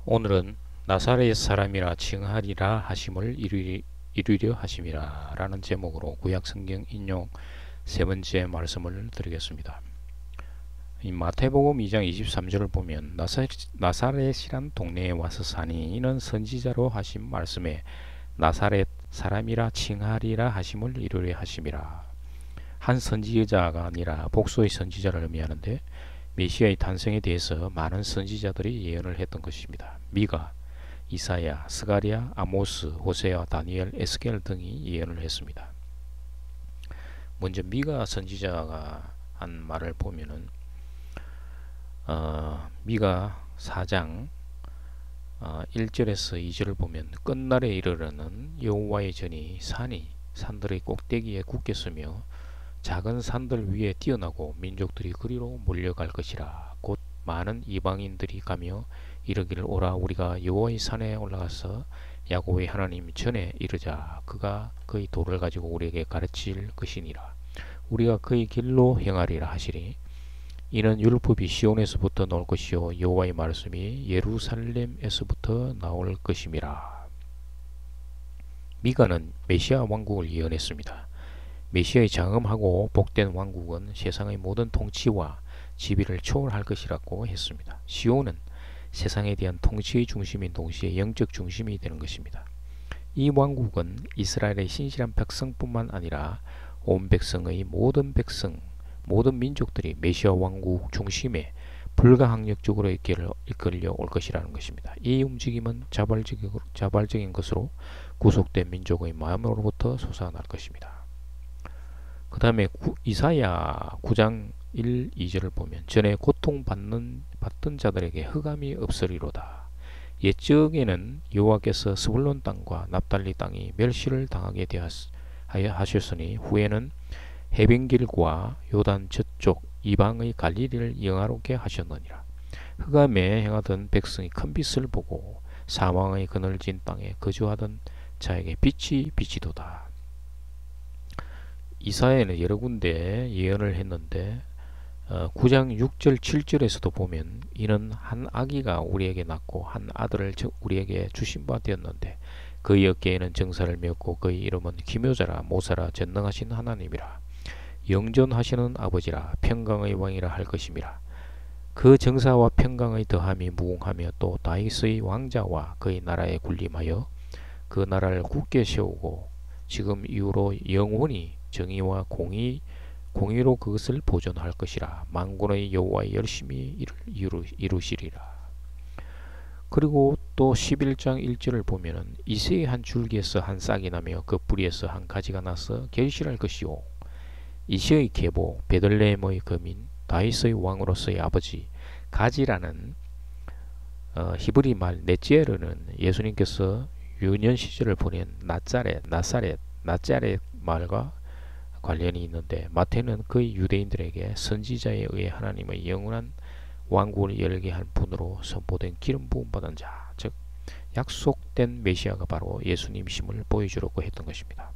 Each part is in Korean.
오늘은 나사렛 사람이라 칭하리라 하심을 이루려 하심이라 라는 제목으로 구약성경 인용 세 번째 말씀을 드리겠습니다. 이 마태복음 2장 23절을 보면 나사렛이란 동네에 와서 사니 이는 선지자로 하신 말씀에 나사렛 사람이라 칭하리라 하심을 이루려 하심이라. 한 선지자가 아니라 복수의 선지자를 의미하는데 메시아의 탄생에 대해서 많은 선지자들이 예언을 했던 것입니다. 미가, 이사야, 스가랴, 아모스, 호세아, 다니엘, 에스겔 등이 예언을 했습니다. 먼저 미가 선지자가 한 말을 보면은 미가 4장 1절에서 2절을 보면 끝날에 이르러는 여호와의 전이 산들의 꼭대기에 굳겠으며 작은 산들 위에 뛰어나고 민족들이 그리로 몰려갈 것이라. 곧 많은 이방인들이 가며 이르기를 오라 우리가 여호와의 산에 올라가서 야곱의 하나님 전에 이르자. 그가 그의 도를 가지고 우리에게 가르칠 것이니라. 우리가 그의 길로 행하리라 하시리. 이는 율법이 시온에서부터 나올 것이요 여호와의 말씀이 예루살렘에서부터 나올 것임이라. 미가는 메시아 왕국을 예언했습니다. 메시아의 장엄하고 복된 왕국은 세상의 모든 통치와 지위를 초월할 것이라고 했습니다. 시온은 세상에 대한 통치의 중심인 동시에 영적 중심이 되는 것입니다. 이 왕국은 이스라엘의 신실한 백성뿐만 아니라 온 백성의 모든 민족들이 메시아 왕국 중심에 불가항력적으로 이끌려 올 것이라는 것입니다. 이 움직임은 자발적인 것으로 구속된 민족의 마음으로부터 솟아날 것입니다. 그 다음에 이사야 9장 1, 2절을 보면 전에 고통받던 자들에게 흑암이 없으리로다. 옛적에는 여호와께서 스불론 땅과 납달리 땅이 멸시를 당하게 하셨으니 후에는 해변길과 요단 저쪽 이방의 갈릴리를 영화롭게 하셨느니라. 흑암에 행하던 백성이 큰 빛을 보고 사망의 그늘진 땅에 거주하던 자에게 빛이 비치도다. 이사야는 여러 군데 예언을 했는데 9장 6절 7절에서도 보면 이는 한 아기가 우리에게 낳고 한 아들을 우리에게 주신 바 되었는데 그의 어깨에는 정사를 메었고 그의 이름은 기묘자라 모사라 전능하신 하나님이라 영존하시는 아버지라 평강의 왕이라 할 것임이라. 그 정사와 평강의 더함이 무궁하며 또 다윗의 왕자와 그의 나라에 군림하여 그 나라를 굳게 세우고 지금 이후로 영원히 정의와 공의로 그것을 보존할 것이라. 만군의 여호와의 열심히 이루시리라. 그리고 또 11장 1절을 보면은 이새의 한 줄기에서 한 싹이 나며 그 뿌리에서 한 가지가 나서 결실할 것이요 이새의 계보 베들레헴의 거민 다윗의 왕으로서의 아버지 가지라는 히브리 말 넷제르는 예수님께서 유년 시절을 보낸 나사렛 말과 관련이 있는데 마태는 그의 유대인들에게 선지자에 의해 하나님의 영원한 왕국을 열게 한 분으로 선포된 기름 부음 받은 자, 즉 약속된 메시아가 바로 예수님심을 보여주려고 했던 것입니다.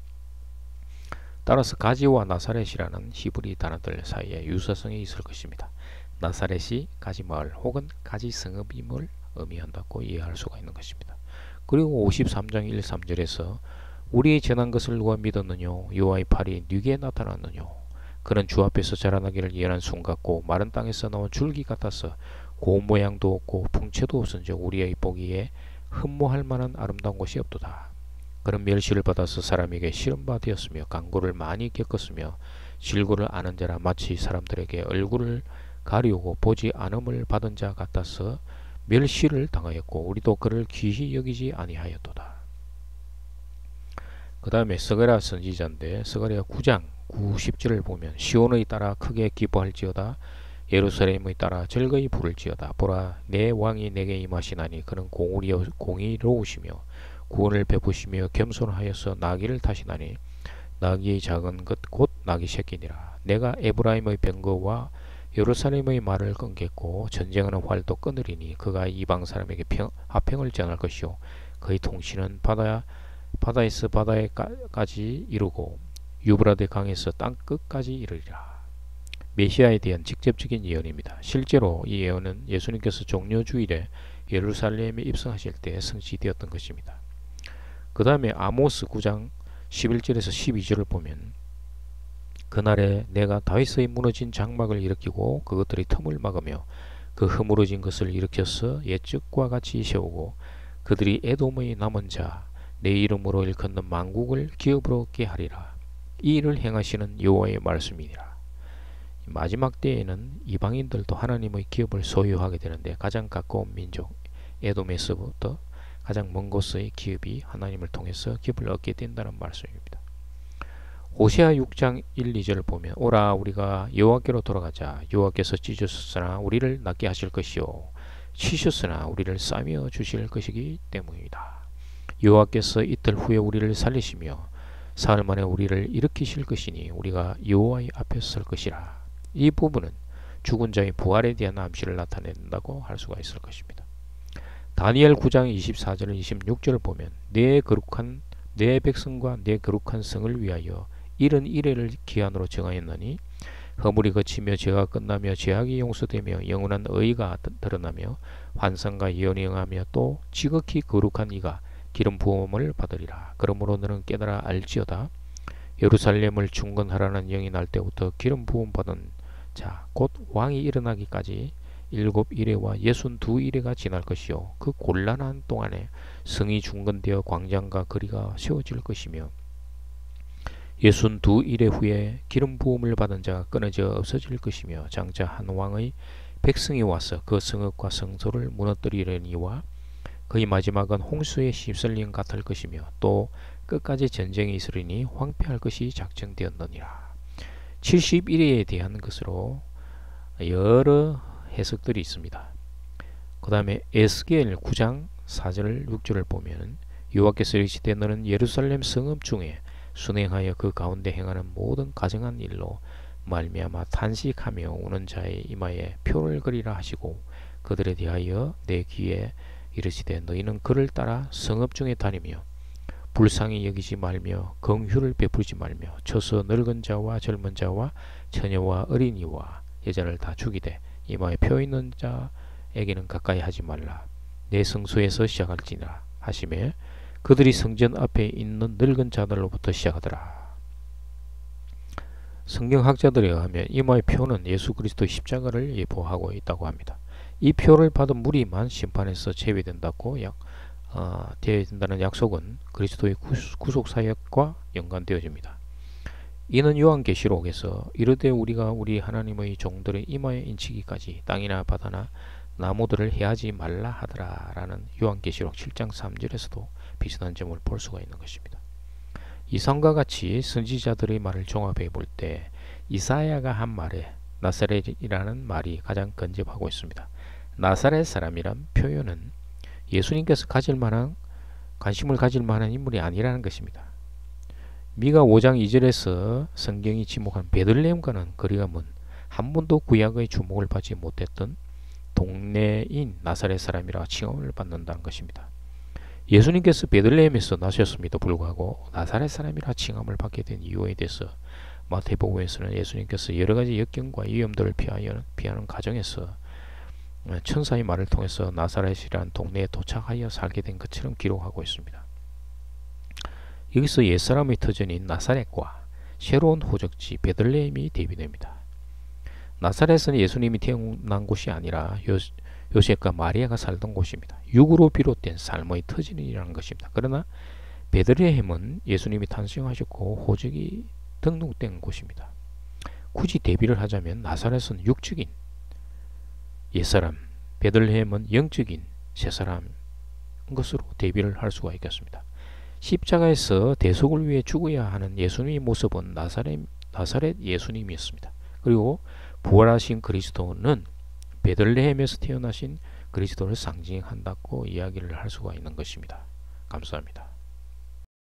따라서 가지와 나사렛이라는 히브리 단어들 사이에 유사성이 있을 것입니다. 나사렛이 가지마을 혹은 가지성읍임을 의미한다고 이해할 수가 있는 것입니다. 그리고 53장 1, 3절에서 우리의 전한 것을 누가 믿었느냐 여호와의 팔이 네게 나타났느냐 그는 주 앞에서 자라나기를 예언한 순 같고 마른 땅에서 나온 줄기 같아서 고운 모양도 없고 풍채도 없은즉 우리의 보기에 흠모할 만한 아름다운 것이 없도다. 그는 멸시를 받아서 사람에게 시험받았으며 간고를 많이 겪었으며 질고를 아는 자라 마치 사람들에게 얼굴을 가리우고 보지 않음을 받은 자 같아서 멸시를 당하였고 우리도 그를 귀히 여기지 아니하였도다. 그 다음에 스가랴 선지자인데 스가랴 9장 90절을 보면 시온의 따라 크게 기뻐할지어다 예루살렘의 따라 즐거이 부를지어다. 보라 내 왕이 내게 임하시나니 그는 공의로우시며 구원을 베푸시며 겸손하여서 나귀를 타시나니 나귀의 작은 것 곧 나귀 새끼니라. 내가 에브라임의 병거와 예루살렘의 말을 끊겠고 전쟁하는 활도 끊으리니 그가 이방 사람에게 화평을 전할 것이요 그의 통치는 바다에서 바다에까지 이루고 유브라데 강에서 땅 끝까지 이르리라. 메시아에 대한 직접적인 예언입니다. 실제로 이 예언은 예수님께서 종려주일에 예루살렘에 입성하실 때 성취되었던 것입니다. 그 다음에 아모스 9장 11절에서 12절을 보면 그날에 내가 다윗의 무너진 장막을 일으키고 그것들의 틈을 막으며 그 허물어진 것을 일으켜서 옛적과 같이 세우고 그들이 에돔의 남은 자 내 이름으로 일컫는 만국을 기업으로 얻게 하리라. 이 일을 행하시는 여호와의 말씀이니라. 마지막 때에는 이방인들도 하나님의 기업을 소유하게 되는데 가장 가까운 민족 에돔에서부터 가장 먼 곳의 기업이 하나님을 통해서 기업을 얻게 된다는 말씀입니다. 호세아 6장 1, 2절을 보면 오라 우리가 여호와께로 돌아가자. 여호와께서 찢으셨으나 우리를 낫게 하실 것이요 치셨으나 우리를 싸며 주실 것이기 때문이다. 여호와께서 이틀 후에 우리를 살리시며 사흘 만에 우리를 일으키실 것이니 우리가 여호와의 앞에 설 것이라. 이 부분은 죽은 자의 부활에 대한 암시를 나타낸다고 할 수가 있을 것입니다. 다니엘 9장 24절 26절을 보면 내 거룩한 내 백성과 내 거룩한 성을 위하여 이른 이래를 기한으로 정하였나니 허물이 그치며 죄가 끝나며 죄악이 용서되며 영원한 의가 드러나며 환상과 예언이 응하며 또 지극히 거룩한 이가 기름 부음을 받으리라. 그러므로 너는 깨달아 알지어다. 예루살렘을 중건하라는 영이 날 때부터 기름 부음 받은 자 곧 왕이 일어나기까지 7이레와 62이레가 지날 것이요 그 곤란한 동안에 성이 중건되어 광장과 거리가 세워질 것이며 62이레 후에 기름 부음을 받은 자가 끊어져 없어질 것이며 장차 한 왕의 백성이 와서 그 성읍과 성소를 무너뜨리려니와 그의 마지막은 홍수에 휩쓸린 같을 것이며 또 끝까지 전쟁이 있으리니 황폐할 것이 작정되었느니라. 71회에 대한 것으로 여러 해석들이 있습니다. 그 다음에 에스겔 9장 4절 6절을 보면 여호와께서 이르시되 너는 예루살렘 성읍 중에 순행하여 그 가운데 행하는 모든 가증한 일로 말미암아 탄식하며 우는 자의 이마에 표를 그리라 하시고 그들에 대하여 내 귀에 이르시되 너희는 그를 따라 성읍 중에 다니며 불쌍히 여기지 말며 긍휼을 베풀지 말며 쳐서 늙은 자와 젊은 자와 처녀와 어린이와 여자를 다 죽이되 이마에 표 있는 자에게는 가까이 하지 말라. 내 성소에서 시작할지니라 하시매 그들이 성전 앞에 있는 늙은 자들로부터 시작하더라. 성경학자들에 의하면 이마의 표는 예수 그리스도의 십자가를 예표하고 있다고 합니다. 이 표를 받은 무리만 심판에서 제외된다고 되어진다는 약속은 그리스도의 구속사역과 연관되어집니다. 이는 요한계시록에서 이르되 우리가 우리 하나님의 종들의 이마에 인치기까지 땅이나 바다나 나무들을 해하지 말라 하더라 라는 요한계시록 7장 3절에서도 비슷한 점을 볼 수가 있는 것입니다. 이상과 같이 선지자들의 말을 종합해 볼 때 이사야가 한 말에 나사렛이라는 말이 가장 근접하고 있습니다. 나사렛 사람이란 표현은 예수님께서 관심을 가질 만한 인물이 아니라는 것입니다. 미가 5장 2절에서 성경이 지목한 베들레헴과는 거리가 먼 한 번도 구약의 주목을 받지 못했던 동네인 나사렛 사람이라 칭함을 받는다는 것입니다. 예수님께서 베들레헴에서 나셨음에도 불구하고 나사렛 사람이라 칭함을 받게 된 이유에 대해서 마태복음에서는 예수님께서 여러가지 역경과 위험들을 피하는 과정에서 천사의 말을 통해서 나사렛이라는 동네에 도착하여 살게 된 것처럼 기록하고 있습니다. 여기서 옛사람의 터전인 나사렛과 새로운 호적지 베들레헴이 대비됩니다. 나사렛은 예수님이 태어난 곳이 아니라 요셉과 마리아가 살던 곳입니다. 육으로 비롯된 삶의 터전이라는 것입니다. 그러나 베들레헴은 예수님이 탄생하셨고 호적이 등록된 곳입니다. 굳이 대비를 하자면 나사렛은 육적인 옛사람, 베들레헴은 영적인 새사람 것으로 대비를 할 수가 있겠습니다. 십자가에서 대속을 위해 죽어야 하는 예수님의 모습은 나사렛 예수님이었습니다. 그리고 부활하신 그리스도는 베들레헴에서 태어나신 그리스도를 상징한다고 이야기를 할 수가 있는 것입니다. 감사합니다.